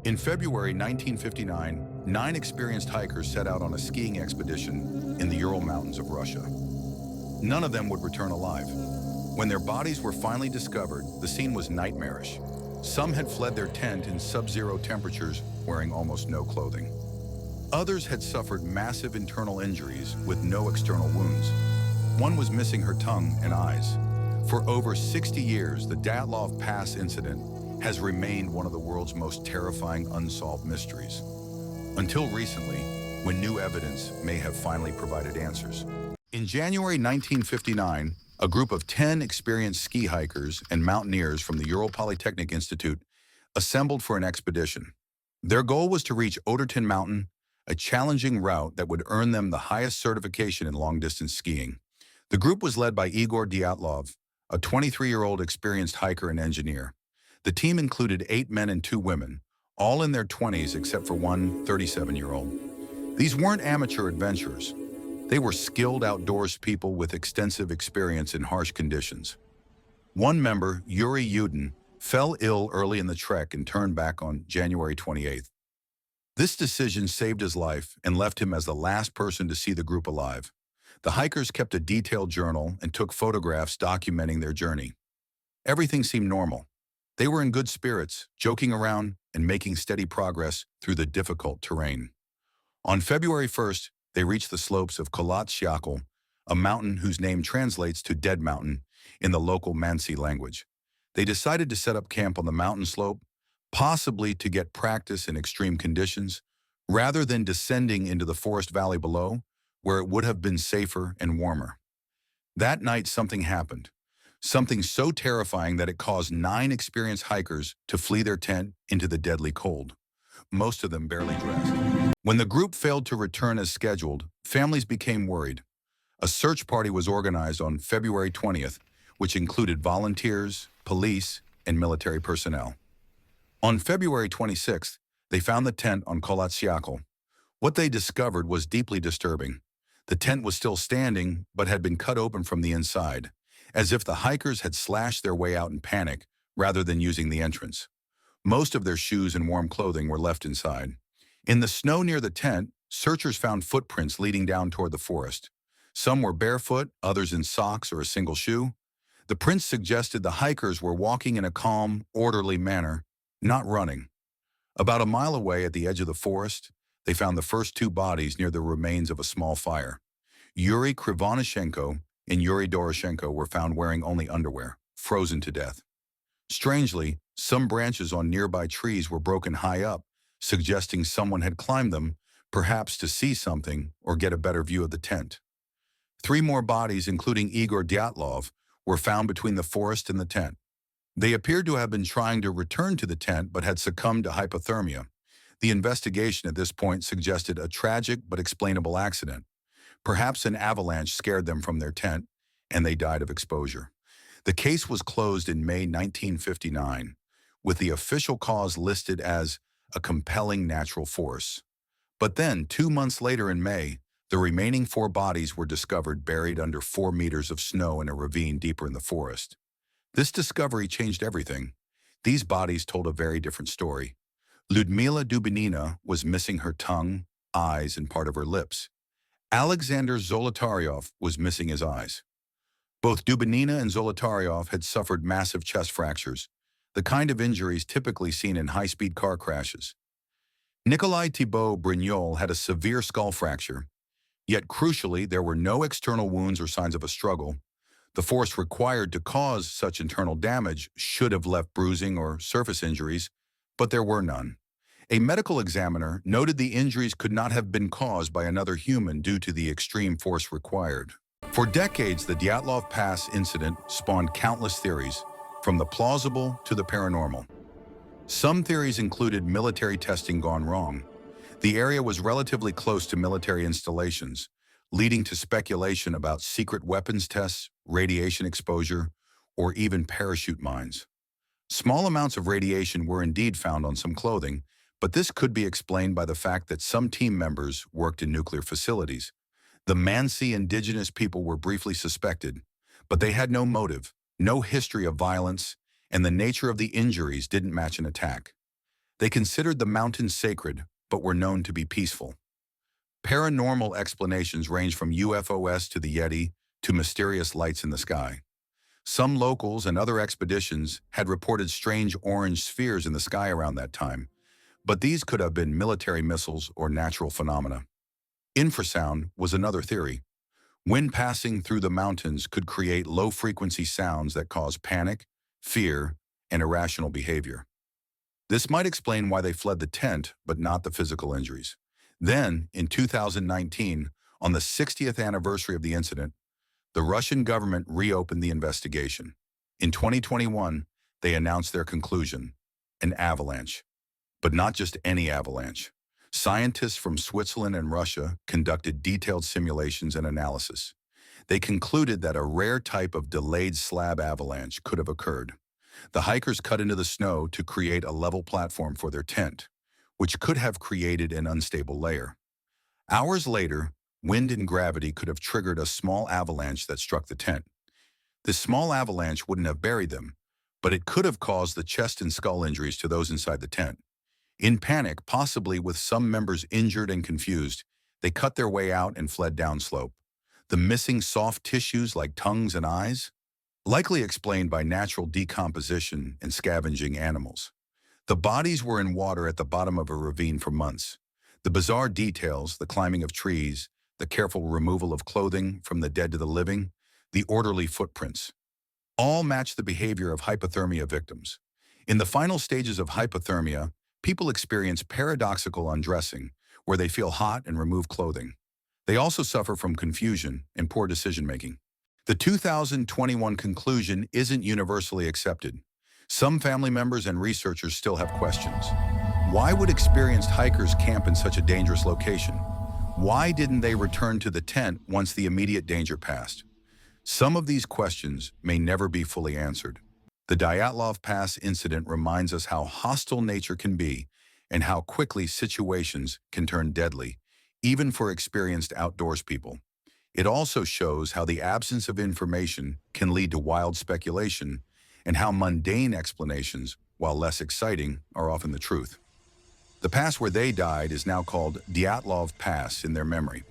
In February 1959, 9 experienced hikers set out on a skiing expedition in the Ural Mountains of Russia. None of them would return alive. When their bodies were finally discovered, the scene was nightmarish. Some had fled their tent in sub-zero temperatures, wearing almost no clothing. Others had suffered massive internal injuries with no external wounds. One was missing her tongue and eyes. For over 60 years, the Dyatlov Pass Incident has remained one of the world's most terrifying unsolved mysteries. Until recently, when new evidence may have finally provided answers. In January 1959, a group of 10 experienced ski hikers and mountaineers from the Ural Polytechnic Institute assembled for an expedition. Their goal was to reach Odertin Mountain, a challenging route that would earn them the highest certification in long-distance skiing. The group was led by Igor Dyatlov, a 23-year-old experienced hiker and engineer. The team included 8 men and 2 women, all in their 20s except for one 37-year-old. These weren't amateur adventurers. They were skilled outdoors people with extensive experience in harsh conditions. One member, Yuri Yudin, fell ill early in the trek and turned back on January 28th. This decision saved his life and left him as the last person to see the group alive. The hikers kept a detailed journal and took photographs documenting their journey. Everything seemed normal. They were in good spirits, joking around and making steady progress through the difficult terrain. On February 1st, they reached the slopes of Syakhl, a mountain whose name translates to Dead Mountain in the local Mansi language. They decided to set up camp on the mountain slope, possibly to get practice in extreme conditions, rather than descending into the forest valley below, where it would have been safer and warmer. That night, something happened. Something so terrifying that it caused 9 experienced hikers to flee their tent into the deadly cold, most of them barely dressed. When the group failed to return as scheduled, families became worried. A search party was organized on February 20th, which included volunteers, police, and military personnel. On February 26th, they found the tent on Syakhl. What they discovered was deeply disturbing. The tent was still standing, but had been cut open from the inside, as if the hikers had slashed their way out in panic rather than using the entrance. Most of their shoes and warm clothing were left inside. In the snow near the tent, searchers found footprints leading down toward the forest. Some were barefoot, others in socks or a single shoe. The prints suggested the hikers were walking in a calm, orderly manner, not running. About a mile away at the edge of the forest, they found the first 2 bodies near the remains of a small fire. Yuri Krivonishenko and Yuri Doroshenko were found wearing only underwear, frozen to death. Strangely, some branches on nearby trees were broken high up, suggesting someone had climbed them, perhaps to see something or get a better view of the tent. 3 more bodies, including Igor Dyatlov, were found between the forest and the tent. They appeared to have been trying to return to the tent but had succumbed to hypothermia. The investigation at this point suggested a tragic but explainable accident. Perhaps an avalanche scared them from their tent, and they died of exposure. The case was closed in May 1959, with the official cause listed as a compelling natural force. But then, 2 months later in May, the remaining 4 bodies were discovered buried under 4 meters of snow in a ravine deeper in the forest. This discovery changed everything. These bodies told a very different story. Lyudmila Dubinina was missing her tongue, eyes, and part of her lips. Alexander Zolotaryov was missing his eyes. Both Dubinina and Zolotaryov had suffered massive chest fractures, the kind of injuries typically seen in high-speed car crashes. Nikolai Thibault Brignol had a severe skull fracture, yet crucially there were no external wounds or signs of a struggle. The force required to cause such internal damage should have left bruising or surface injuries, but there were none. A medical examiner noted the injuries could not have been caused by another human due to the extreme force required. For decades, the Dyatlov Pass incident spawned countless theories, from the plausible to the paranormal. Some theories included military testing gone wrong. The area was relatively close to military installations, leading to speculation about secret weapons tests, radiation exposure, or even parachute mines. Small amounts of radiation were indeed found on some clothing, but this could be explained by the fact that some team members worked in nuclear facilities. The Mansi indigenous people were briefly suspected, but they had no motive, no history of violence, and the nature of the injuries didn't match an attack. They considered the mountains sacred, but were known to be peaceful. Paranormal explanations range from UFOs to the Yeti to mysterious lights in the sky. Some locals and other expeditions had reported strange orange spheres in the sky around that time, but these could have been military missiles or natural phenomena. Infrasound was another theory. Wind passing through the mountains could create low-frequency sounds that cause panic, fear, and irrational behavior. This might explain why they fled the tent, but not the physical injuries. Then, in 2019, on the 60th anniversary of the incident, the Russian government reopened the investigation. In 2021, they announced their conclusion: an avalanche. But not just any avalanche. Scientists from Switzerland and Russia conducted detailed simulations and analysis. They concluded that a rare type of delayed slab avalanche could have occurred. The hikers cut into the snow to create a level platform for their tent, which could have created an unstable layer. Hours later, wind and gravity could have triggered a small avalanche that struck the tent. This small avalanche wouldn't have buried them, but it could have caused the chest and skull injuries to those inside the tent. In panic, possibly with some members injured and confused, they cut their way out and fled downslope. The missing soft tissues like tongues and eyes? Likely explained by natural decomposition and scavenging animals. The bodies were in water at the bottom of a ravine for months. The bizarre details, the climbing of trees, the careful removal of clothing from the dead to the living, the orderly footprints, all match the behavior of hypothermia victims. In the final stages of hypothermia, people experience paradoxical undressing, where they feel hot and remove clothing. They also suffer from confusion and poor decision-making. The 2021 conclusion isn't universally accepted. Some family members and researchers still have questions. Why would experienced hikers camp in such a dangerous location? Why didn't they return to the tent once the immediate danger passed? Some of these questions may never be fully answered. The Dyatlov Pass incident reminds us how hostile nature can be and how quickly situations can turn deadly, even for experienced outdoors people. It also shows how the absence of information can lead to wild speculation and how mundane explanations, while less exciting, are often the truth. The pass where they died is now called Dyatlov Pass in their memory.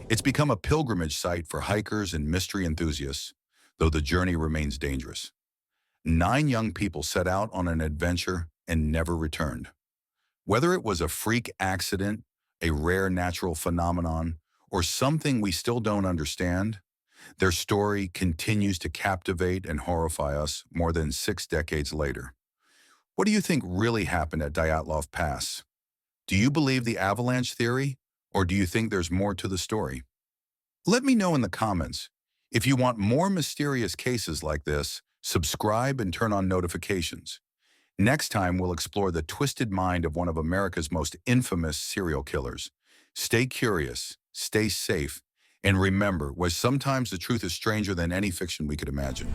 It's become a pilgrimage site for hikers and mystery enthusiasts, though the journey remains dangerous. 9 young people set out on an adventure and never returned. Whether it was a freak accident, a rare natural phenomenon, or something we still don't understand, their story continues to captivate and horrify us more than 6 decades later. What do you think really happened at Dyatlov Pass? Do you believe the avalanche theory, or do you think there's more to the story? Let me know in the comments. If you want more mysterious cases like this, subscribe and turn on notifications. Next time, we'll explore the twisted mind of one of America's most infamous serial killers. Stay curious, stay safe, and remember, sometimes the truth is stranger than any fiction we could imagine.